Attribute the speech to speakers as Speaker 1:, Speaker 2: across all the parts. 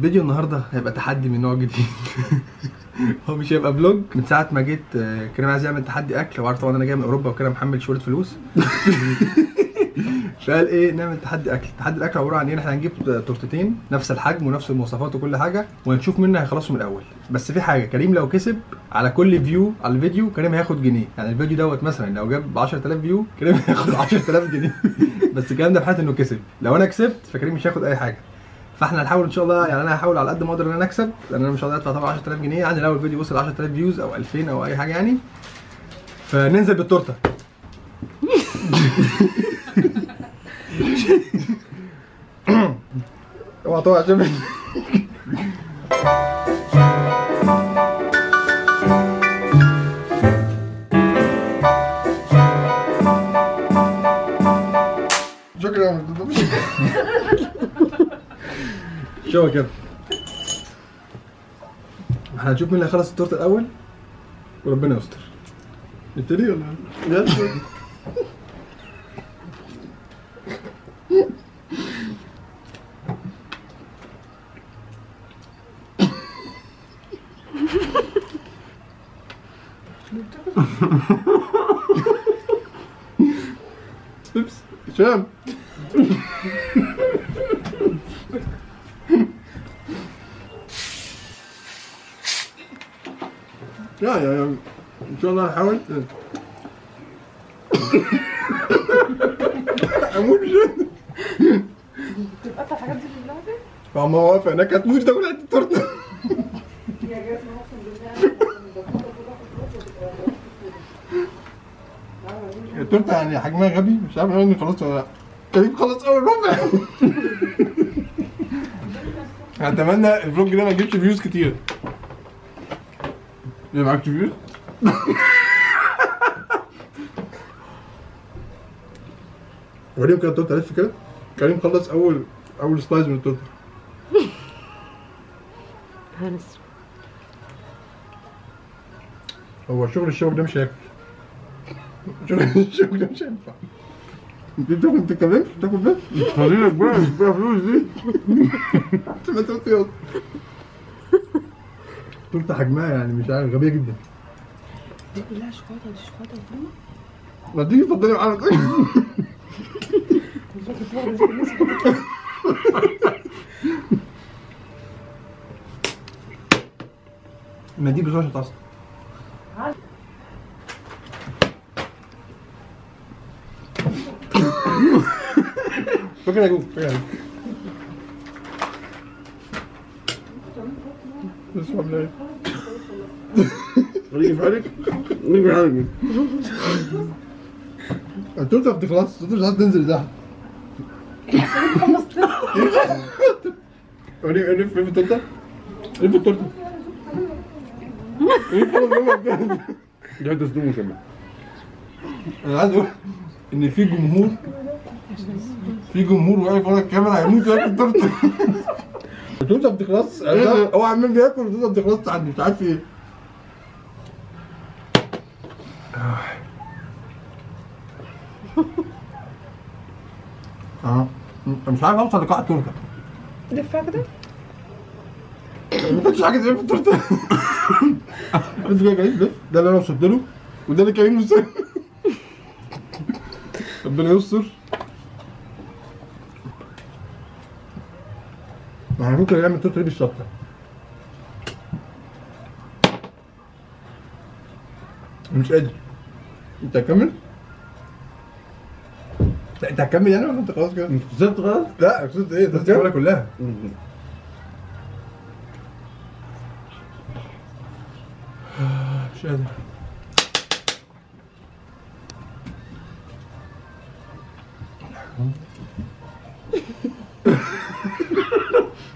Speaker 1: فيديو النهارده هيبقى تحدي من نوع جديد. هو مش هيبقى فلوج. من ساعه ما جيت كريم عايز يعمل تحدي اكل، وعارف طبعا انا جاي من اوروبا وكده محمل شويه فلوس. فقال ايه نعمل تحدي اكل. تحدي الاكل عباره عن ايه؟ احنا هنجيب تورتتين نفس الحجم ونفس المواصفات وكل حاجه، وهنشوف مين هيخلصهم الاول. بس في حاجه، كريم لو كسب على كل فيو على الفيديو كريم هياخد جنيه. يعني الفيديو دوت مثلا لو جاب 10000 فيو كريم هياخد 10000 جنيه. بس الكلام ده في حاله انه كسب. لو انا كسبت فكريم مش هياخد اي حاجه. فاحنا هنحاول ان شاء الله، يعني انا هحاول على قد ما اقدر ان انا اكسب، لان انا مش هقدر ادفع طبعا 10000 جنيه يعني لو الفيديو وصل 10000 فيوز او 2000 او اي حاجه يعني. فننزل بالتورته. اوعى طبعا عشان شكرا. شو كده احنا هنشوف مين اللي هيخلص التورته الاول وربنا يستر. نبتدي ولا يلا؟ اوبس هشام. يا ان شاء الله هحاول. اموت جد.
Speaker 2: بتقطع الحاجات دي في اللعبه؟
Speaker 1: ماما واقفه هناك هتموت تاكل حته التورته.
Speaker 2: يا جماعه اقسم بالله
Speaker 1: التورته يعني حجمها غبي، مش عارف اني خلاص ولا لا. كريم خلص اول ربع. اتمنى الفلوج ده ما يجيبش فيوز كتير. ليه معاك فيوز؟ وريهم كده التورته لف كده. كريم خلص اول سلايز من التورته.
Speaker 2: هنس
Speaker 1: هو الشغل ده مش هياكل. الشغل ده مش هينفع. انت كمان تاكل بس؟ خليلك بقى مش فيها فلوس دي. انت ما تقول يلا. تورته حجمها يعني مش عارف غبيه جدا.
Speaker 2: دي كلها شوكولاته، دي شوكولاته وفرمه.
Speaker 1: ما تيجي تفضلي معانا طيب. ما دي بزوجة اصلا. فاكر يا جوج فاكر. اسمع بالله. خليكي في حالك. خليكي في حالك. التورته بتخلص، التورته مش عايز تنزل تحت.
Speaker 2: خلصت.
Speaker 1: لف التورته. لف التورته. دي حته صدوم كمان. انا عايز اقول ان في جمهور واقف ورا الكاميرا هيموت ياكل التورته. التورته بتخلص. هو عمال بياكل والتورته بتخلص عندي مش عارف ايه. مش عارف اوصل لقاع التورته.
Speaker 2: لفها كده؟
Speaker 1: ما كانش حاجه زي في التورته. انت جاي لف. ده اللي انا وصلت له وده اللي كريم وصل. ربنا يستر. احنا ممكن نعمل التورته دي بالشطه. مش قادر. انت هتكمل؟ لا انت هتكمل يعني ولا انت خلاص كده؟ انت خسرت خلاص؟ لا خسرت ايه؟ انت هتكملها كلها. مش قادر.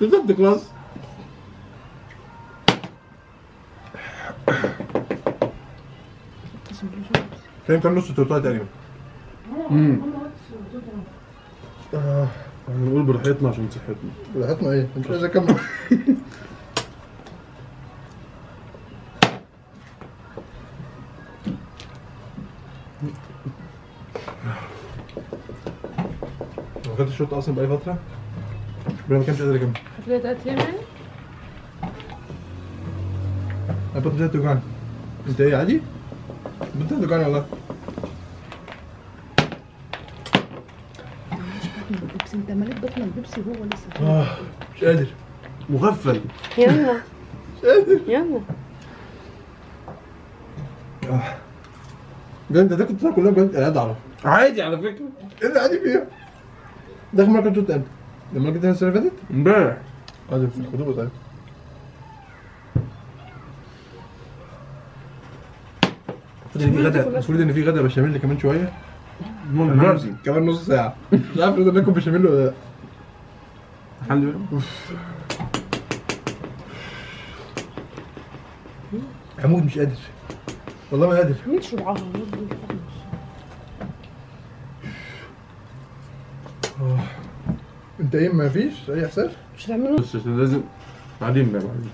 Speaker 1: انت خلاص. كان نص التورته تقريبا.
Speaker 3: هنقول براحتنا عشان صحتنا.
Speaker 1: براحتنا ايه؟ مش عايز اكمل. ما خدتش الشوط اصلا بقالي فتره. ما كانش قادر اكمل.
Speaker 2: هتلاقي تقتلين يعني؟
Speaker 1: انا بطني ابتدت توجعني. انت ايه عادي؟ بطني توجعني والله.
Speaker 2: البيبسي انت مالك بطنك بيبسي هو لسه.
Speaker 1: مش قادر.
Speaker 3: مغفل.
Speaker 2: يلا
Speaker 1: مش قادر.
Speaker 2: يلا.
Speaker 1: ده انت كنت بتاكل كلها بجد؟ انا قاعد اعرف.
Speaker 3: عادي على فكره.
Speaker 1: ايه اللي عادي فيها؟ ده اخر مره كنت قلت امتى؟ لما جيت السنه اللي فاتت؟
Speaker 3: امبارح.
Speaker 1: عادي في الخطوبه طيب. المفروض ان في غدا بشاميل كمان شويه.
Speaker 3: دلوقتي
Speaker 1: كمان نص ساعه. مش عارف نقدر ناكل بشاميل ولا لا.
Speaker 3: الحمد لله.
Speaker 1: هموت مش قادر. والله ما قادر.
Speaker 2: مين شبعها؟
Speaker 1: انت ايه ما فيش اي احساس؟
Speaker 2: مش هتعملوا؟
Speaker 3: بس عشان لازم بعدين بقى بعدين.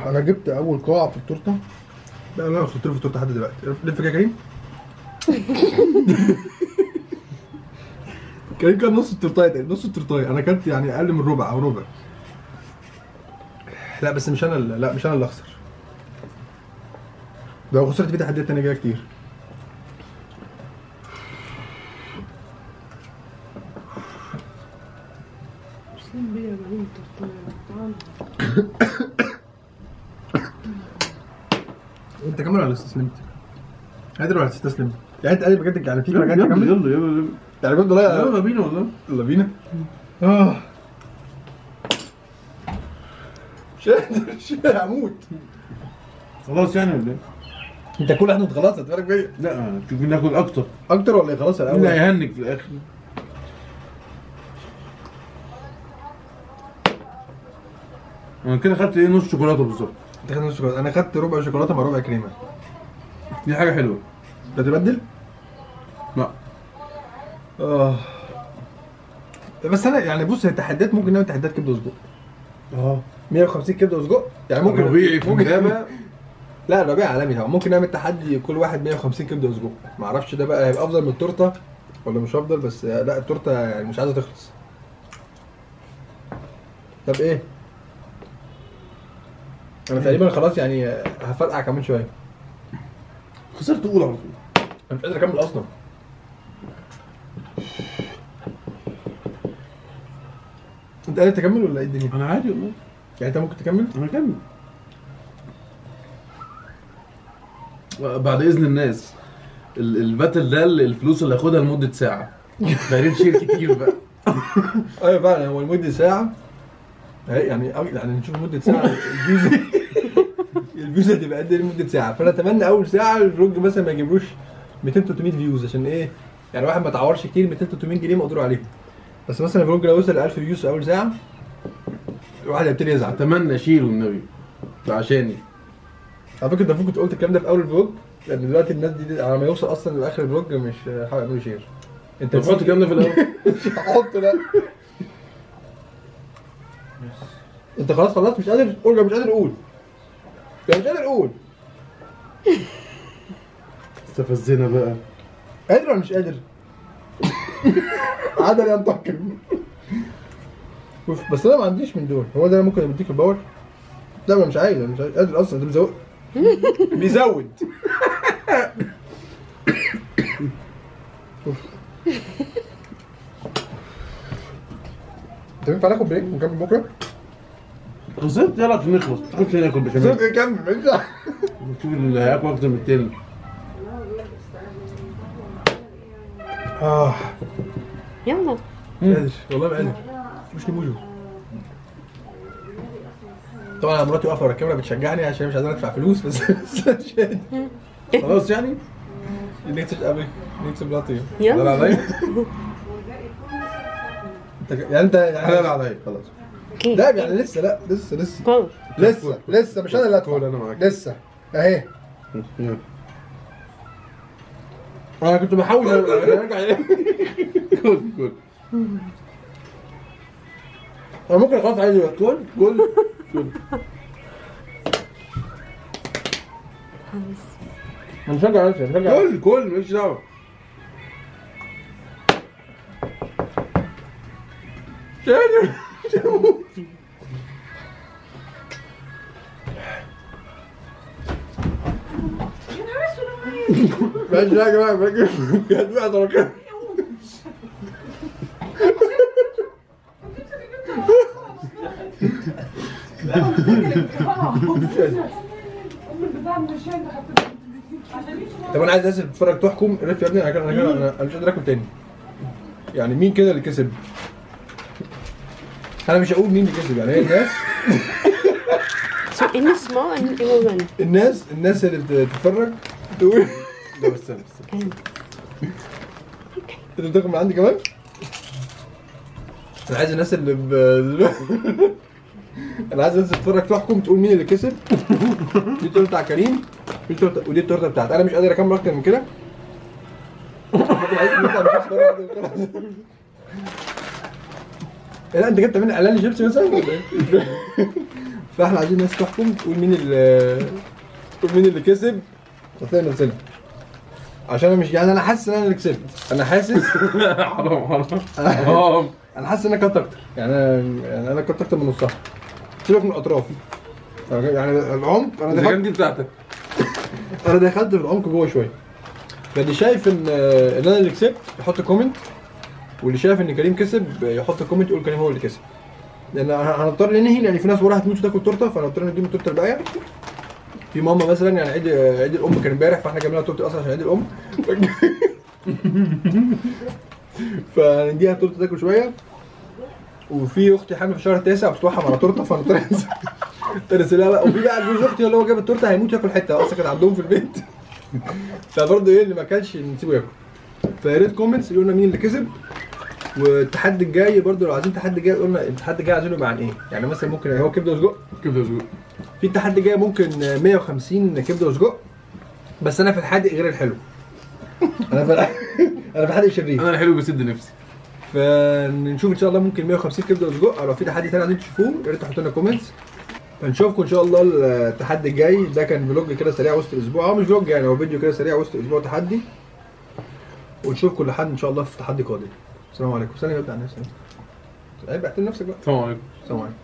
Speaker 1: انا جبت اول قاع في التورته. لا انا وصلت له في التورته لحد دلوقتي. لف كده يا كريم. كريم كان نص التورتايه تقريبا، نص التورتايه. انا كنت يعني اقل من ربع او ربع. لا بس مش انا لا مش انا اللي اخسر. ده لو خسرت في تحديات تانية جايه كتير.
Speaker 2: مسلم بيا يا معلم تعال.
Speaker 1: انت كمل ولا استسلمت؟ قادر ولا استسلمت؟ يعني انت قادر بجد يعني في حاجات
Speaker 3: يلا
Speaker 1: تكمل؟
Speaker 3: يلا يلا
Speaker 1: يعني بجد والله
Speaker 3: يلا بينا والله.
Speaker 1: يلا بينا. مش قادر هموت.
Speaker 3: خلاص يعني ولا ايه؟
Speaker 1: انت كل واحد خلاص هتفرق بيا.
Speaker 3: لا شوف ناكل اكتر.
Speaker 1: اكتر ولا ايه خلاص الاول؟
Speaker 3: لا يهنك في الاخر. انا كده خدت ايه نص شوكولاته بالظبط.
Speaker 1: انت خدت نص شوكولاته، انا خدت ربع شوكولاته مع ربع كريمه.
Speaker 3: دي حاجه حلوه.
Speaker 1: تتبدل؟
Speaker 3: لا.
Speaker 1: بس انا يعني بص هي التحديات ممكن نعمل تحديات كبده وسجق. 150 كبده وسجق يعني ممكن
Speaker 3: ربيعي في امبابه.
Speaker 1: لا الربيع عالمي طبعا. ممكن نعمل تحدي كل واحد 150 كبده وسجق. ما اعرفش ده بقى هيبقى افضل من التورته ولا مش افضل، بس لا التورته يعني مش عايزه تخلص. طب ايه؟ انا تقريبا خلاص يعني هفرقع كمان شويه.
Speaker 3: خسرت اولى على طول.
Speaker 1: انا مش قادر اكمل اصلا. انت قادر تكمل ولا ايه الدنيا؟
Speaker 3: انا عادي والله.
Speaker 1: يعني انت ممكن تكمل؟
Speaker 3: انا كمل. بعد اذن الناس الباتل ده الفلوس اللي هاخدها لمده ساعه. دايرين شير كتير بقى.
Speaker 1: ايوه فعلا هو لمده ساعه. يعني نشوف مده ساعه الفيوز هتبقى قد ايه لمده ساعه. فانا اتمنى اول ساعه الفلوج مثلا ما يجيبلوش 200 300 فيوز عشان ايه؟ يعني واحد ما تعورش كتير. 200 300 جنيه مقدور عليهم. بس مثلا الفلوج لو وصل 1000 فيوز في اول ساعه الواحد هيبتدي يزعل.
Speaker 3: اتمنى اشيله النبي ده عشاني.
Speaker 1: على فكره انت المفروض كنت قلت الكلام ده في اول الفلوج، لان دلوقتي الناس دي على ما يوصل اصلا لاخر الفلوج مش هيحاولوا يعملوا شير. انت
Speaker 3: تحط الكلام ده في الاول.
Speaker 1: مش هحط لا. انت خلاص خلصت مش قادر قول. مش قادر اقول. مش قادر اقول.
Speaker 3: استفزنا بقى.
Speaker 1: قادر ولا مش قادر؟ عدل ينتقم. بس انا ما عنديش من دول. هو ده ممكن يديك الباور؟ لا انا مش عايز. انا مش قادر اصلا. انت بيزود. بيزود. انت ينفع ناخد بريك ونكمل بكره؟
Speaker 3: خسرت يلا عشان نخلص. تخش ناكل بشاميل.
Speaker 1: كمل مش
Speaker 3: نشوف اللي هياكل اكتر من التاني.
Speaker 2: يلا.
Speaker 1: مش قادر والله ما قادر. مش نموذج. طبعا انا مراتي واقفه ورا الكاميرا بتشجعني عشان مش عايزين ادفع فلوس بس مش قادر.
Speaker 3: خلاص يعني؟
Speaker 1: نكسب قبل نكسب لطيف.
Speaker 2: يلا.
Speaker 1: لا عليا. يعني انت
Speaker 3: حلال عليا خلاص.
Speaker 1: لا يعني لسه. لا لسه
Speaker 2: كول.
Speaker 1: لسه مش انا اللي ادفع.
Speaker 3: انا معاك.
Speaker 1: لسه اهي. انا كنت بحاول ارجع.
Speaker 3: كل
Speaker 1: انا ممكن خلاص عايز كل هنشجع نفسي هنشجع.
Speaker 3: كل ماليش دعوه.
Speaker 1: ماشي يا جماعه بجد بقى طبعا. طب انا عايز الناس اللي بتتفرج تحكم. رف يا ابني، انا مش قادر اكل تاني. يعني مين كده اللي كسب؟ انا مش هقول مين اللي كسب، يعني هي الناس.
Speaker 2: So in small and it will run.
Speaker 1: الناس اللي بتتفرج تقول.
Speaker 3: ده بس
Speaker 2: And
Speaker 1: انت بتاكل من عندي كمان؟ انا عايز الناس اللي انا عايز الناس اللي بتتفرج تحكم تقول مين اللي كسب. دي التورته بتاع كريم، ودي التورته بتاعتي. انا مش قادر اكمل اكتر من كده. لا انت جبت مني اعلان جبسي مثلا ولا ايه؟ فاحنا عايزين الناس تحكم تقول مين اللي كسب. هتلاقي نفسنا عشان انا مش يعني انا حاسس ان انا اللي كسبت. انا حاسس
Speaker 3: حرام
Speaker 1: انا حاسس ان انا كنت اكتر. يعني انا كنت اكتر من نصها. سيبك من الاطراف. يعني العمق
Speaker 3: اذا كان دي بتاعتك.
Speaker 1: انا دخلت في العمق جوه شويه. فاللي شايف ان انا اللي كسبت يحط كومنت، واللي شايف ان كريم كسب يحط كومنت يقول كريم هو اللي كسب. لان هنضطر ننهي، لان في ناس وراها هتموت وتاكل تورته، فهنضطر نديهم التورته الباقيه. في ماما مثلا يعني عيد الام كان امبارح، فاحنا جايبين لها تورته اصلا عشان عيد الام. فنديها تورته تاكل شويه. وفي اختي حامل في شهر 9 بتتوحم على تورته، فهنضطر ترسلها بقى. وفي بقى جوز اختي اللي هو جاب التورته هيموت ياكل حته اصلا كانت عندهم في البيت. فبرضه ايه اللي ما اكلش نسيبه ياكل. فيا ريت كومنتس يقولوا لنا مين اللي كسب. والتحدي الجاي برضه لو عايزين التحدي الجاي قلنا التحدي الجاي عايزينه مع ايه؟ يعني مثلا ممكن هو كبده وسجق.
Speaker 3: كبده وسجق.
Speaker 1: في التحدي الجاي ممكن 150 كبده وسجق. بس انا في الحادق غير الحلو. انا في الحادق شرير.
Speaker 3: انا الحلو بيسد نفسي.
Speaker 1: فنشوف ان شاء الله ممكن 150 كبده وسجق، او لو في تحدي تاني عايزين تشوفوه يا ريت تحطوا لنا كومنتس. فنشوفكم ان شاء الله التحدي الجاي. ده كان فلوج كده سريع وسط الاسبوع، او مش فلوج يعني، هو فيديو كده سريع وسط الاسبوع تحدي. ونشوفكم لحد ان شاء الله في تحدي قادم. السلام عليكم. سلام يا ابني على نفسك. عيب اعتبر نفسك بقى.
Speaker 3: السلام عليكم.
Speaker 1: السلام عليكم.